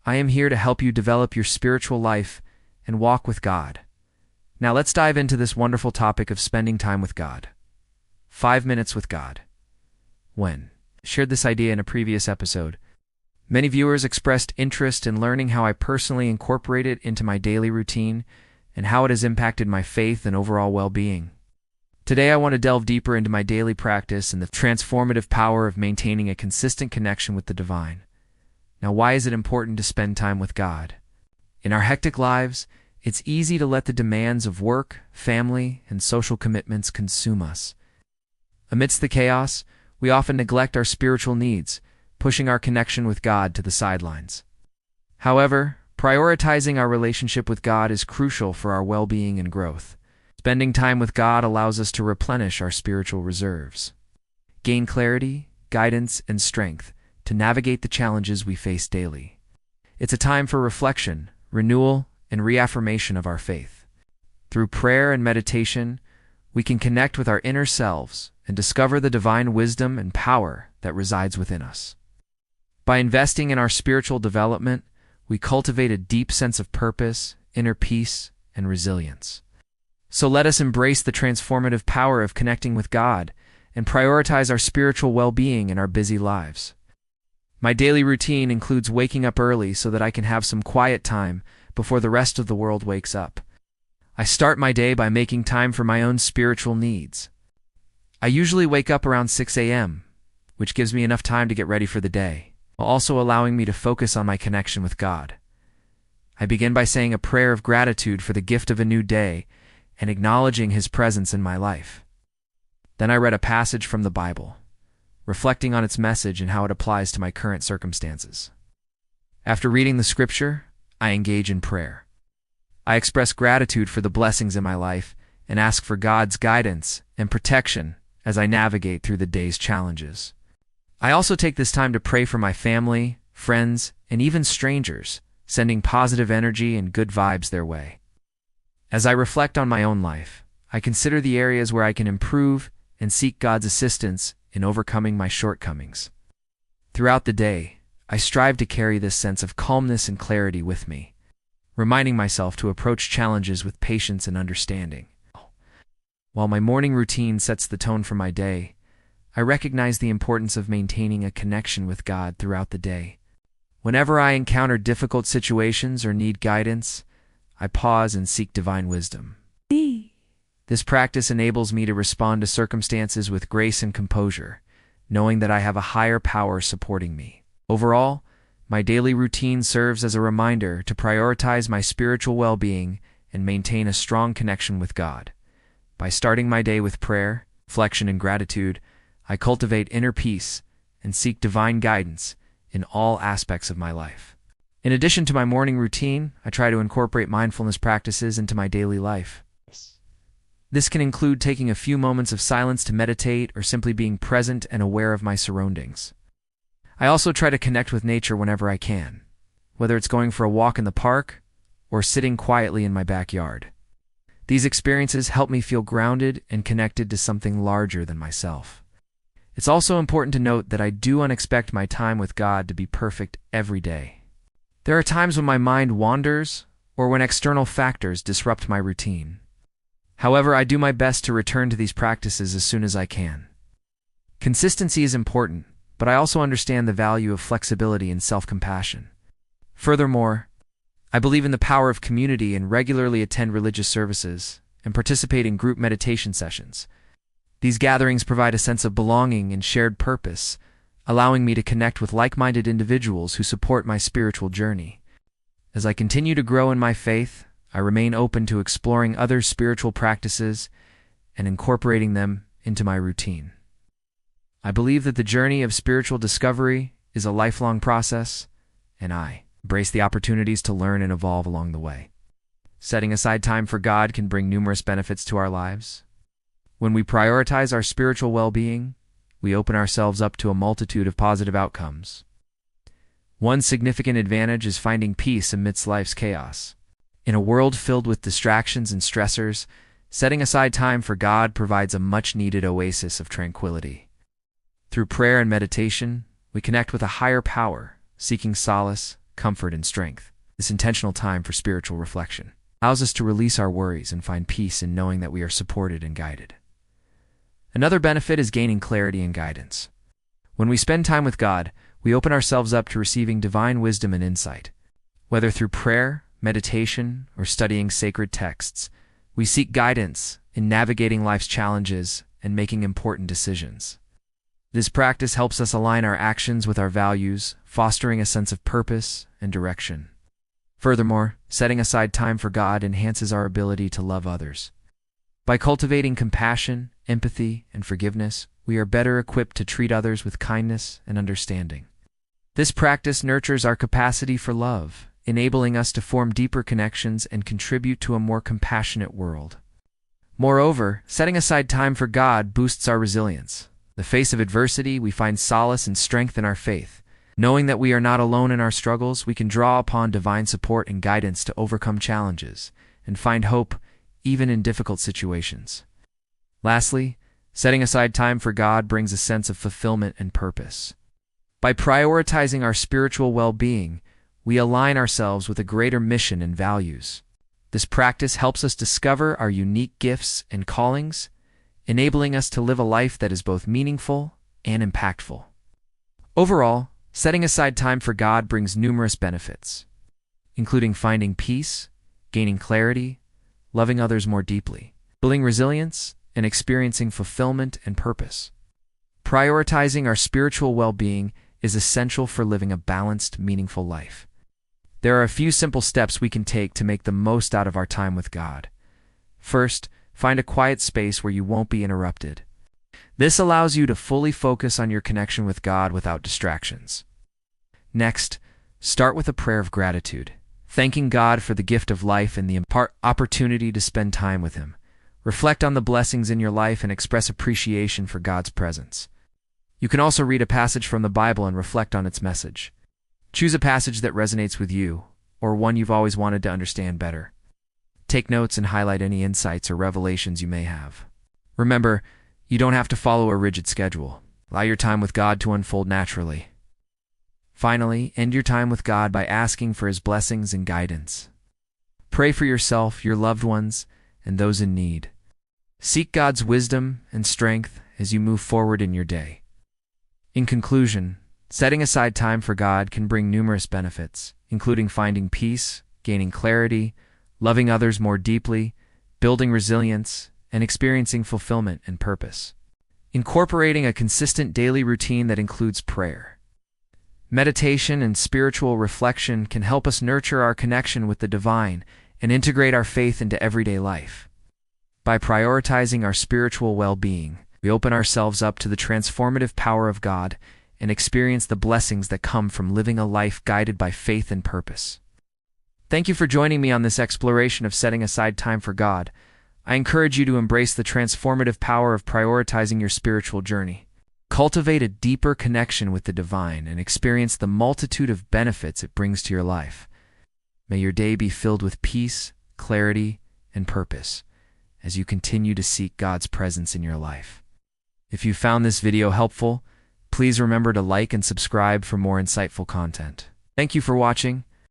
I am here to help you develop your spiritual life and walk with God. Now let's dive into this wonderful topic of spending time with God. 5 minutes with God. When I shared this idea in a previous episode, many viewers expressed interest in learning how I personally incorporate it into my daily routine and how it has impacted my faith and overall well-being. Today I want to delve deeper into my daily practice and the transformative power of maintaining a consistent connection with the divine. Now, why is it important to spend time with God? In our hectic lives, it's easy to let the demands of work, family, and social commitments consume us. Amidst the chaos, we often neglect our spiritual needs, pushing our connection with God to the sidelines. However, prioritizing our relationship with God is crucial for our well-being and growth. Spending time with God allows us to replenish our spiritual reserves, gain clarity, guidance, and strength to navigate the challenges we face daily. It's a time for reflection, renewal, and reaffirmation of our faith. Through prayer and meditation, we can connect with our inner selves and discover the divine wisdom and power that resides within us. By investing in our spiritual development, we cultivate a deep sense of purpose, inner peace, and resilience. So let us embrace the transformative power of connecting with God and prioritize our spiritual well-being in our busy lives. My daily routine includes waking up early so that I can have some quiet time before the rest of the world wakes up. I start my day by making time for my own spiritual needs. I usually wake up around 6 a.m., which gives me enough time to get ready for the day, while also allowing me to focus on my connection with God. I begin by saying a prayer of gratitude for the gift of a new day and acknowledging His presence in my life. Then I read a passage from the Bible, reflecting on its message and how it applies to my current circumstances. After reading the scripture, I engage in prayer. I express gratitude for the blessings in my life and ask for God's guidance and protection as I navigate through the day's challenges. I also take this time to pray for my family, friends, and even strangers, sending positive energy and good vibes their way. As I reflect on my own life, I consider the areas where I can improve and seek God's assistance in overcoming my shortcomings. Throughout the day, I strive to carry this sense of calmness and clarity with me, reminding myself to approach challenges with patience and understanding. While my morning routine sets the tone for my day, I recognize the importance of maintaining a connection with God throughout the day. Whenever I encounter difficult situations or need guidance, I pause and seek divine wisdom. This practice enables me to respond to circumstances with grace and composure, knowing that I have a higher power supporting me. Overall, my daily routine serves as a reminder to prioritize my spiritual well-being and maintain a strong connection with God. By starting my day with prayer, reflection, and gratitude, I cultivate inner peace and seek divine guidance in all aspects of my life. In addition to my morning routine, I try to incorporate mindfulness practices into my daily life. This can include taking a few moments of silence to meditate or simply being present and aware of my surroundings. I also try to connect with nature whenever I can, whether it's going for a walk in the park or sitting quietly in my backyard. These experiences help me feel grounded and connected to something larger than myself. It's also important to note that I do not expect my time with God to be perfect every day. There are times when my mind wanders or when external factors disrupt my routine. However, I do my best to return to these practices as soon as I can. Consistency is important, but I also understand the value of flexibility and self-compassion. Furthermore, I believe in the power of community and regularly attend religious services and participate in group meditation sessions. These gatherings provide a sense of belonging and shared purpose, allowing me to connect with like-minded individuals who support my spiritual journey. As I continue to grow in my faith, I remain open to exploring other spiritual practices and incorporating them into my routine. I believe that the journey of spiritual discovery is a lifelong process, and I embrace the opportunities to learn and evolve along the way. Setting aside time for God can bring numerous benefits to our lives. When we prioritize our spiritual well-being, we open ourselves up to a multitude of positive outcomes. One significant advantage is finding peace amidst life's chaos. In a world filled with distractions and stressors, setting aside time for God provides a much-needed oasis of tranquility. Through prayer and meditation, we connect with a higher power, seeking solace comfort, and strength. This intentional time for spiritual reflection allows us to release our worries and find peace in knowing that we are supported and guided. Another benefit is gaining clarity and guidance. When we spend time with God, we open ourselves up to receiving divine wisdom and insight. Whether through prayer, meditation, or studying sacred texts, we seek guidance in navigating life's challenges and making important decisions. This practice helps us align our actions with our values, fostering a sense of purpose and direction. Furthermore, setting aside time for God enhances our ability to love others. By cultivating compassion, empathy, and forgiveness, we are better equipped to treat others with kindness and understanding. This practice nurtures our capacity for love, enabling us to form deeper connections and contribute to a more compassionate world. Moreover, setting aside time for God boosts our resilience. In the face of adversity, we find solace and strength in our faith. Knowing that we are not alone in our struggles, we can draw upon divine support and guidance to overcome challenges and find hope even in difficult situations. Lastly, setting aside time for God brings a sense of fulfillment and purpose. By prioritizing our spiritual well-being, we align ourselves with a greater mission and values. This practice helps us discover our unique gifts and callings, enabling us to live a life that is both meaningful and impactful. Overall, setting aside time for God brings numerous benefits, including finding peace, gaining clarity, loving others more deeply, building resilience, and experiencing fulfillment and purpose. Prioritizing our spiritual well-being is essential for living a balanced, meaningful life. There are a few simple steps we can take to make the most out of our time with God. First, find a quiet space where you won't be interrupted. This allows you to fully focus on your connection with God without distractions. Next, start with a prayer of gratitude, thanking God for the gift of life and the opportunity to spend time with Him. Reflect on the blessings in your life and express appreciation for God's presence. You can also read a passage from the Bible and reflect on its message. Choose a passage that resonates with you, or one you've always wanted to understand better. Take notes and highlight any insights or revelations you may have. Remember, you don't have to follow a rigid schedule. Allow your time with God to unfold naturally. Finally, end your time with God by asking for His blessings and guidance. Pray for yourself, your loved ones, and those in need. Seek God's wisdom and strength as you move forward in your day. In conclusion, setting aside time for God can bring numerous benefits, including finding peace, gaining clarity, loving others more deeply, building resilience, and experiencing fulfillment and purpose. Incorporating a consistent daily routine that includes prayer, meditation, and spiritual reflection can help us nurture our connection with the divine and integrate our faith into everyday life. By prioritizing our spiritual well-being, we open ourselves up to the transformative power of God and experience the blessings that come from living a life guided by faith and purpose. Thank you for joining me on this exploration of setting aside time for God. I encourage you to embrace the transformative power of prioritizing your spiritual journey. Cultivate a deeper connection with the divine and experience the multitude of benefits it brings to your life. May your day be filled with peace, clarity, and purpose as you continue to seek God's presence in your life. If you found this video helpful, please remember to like and subscribe for more insightful content. Thank you for watching,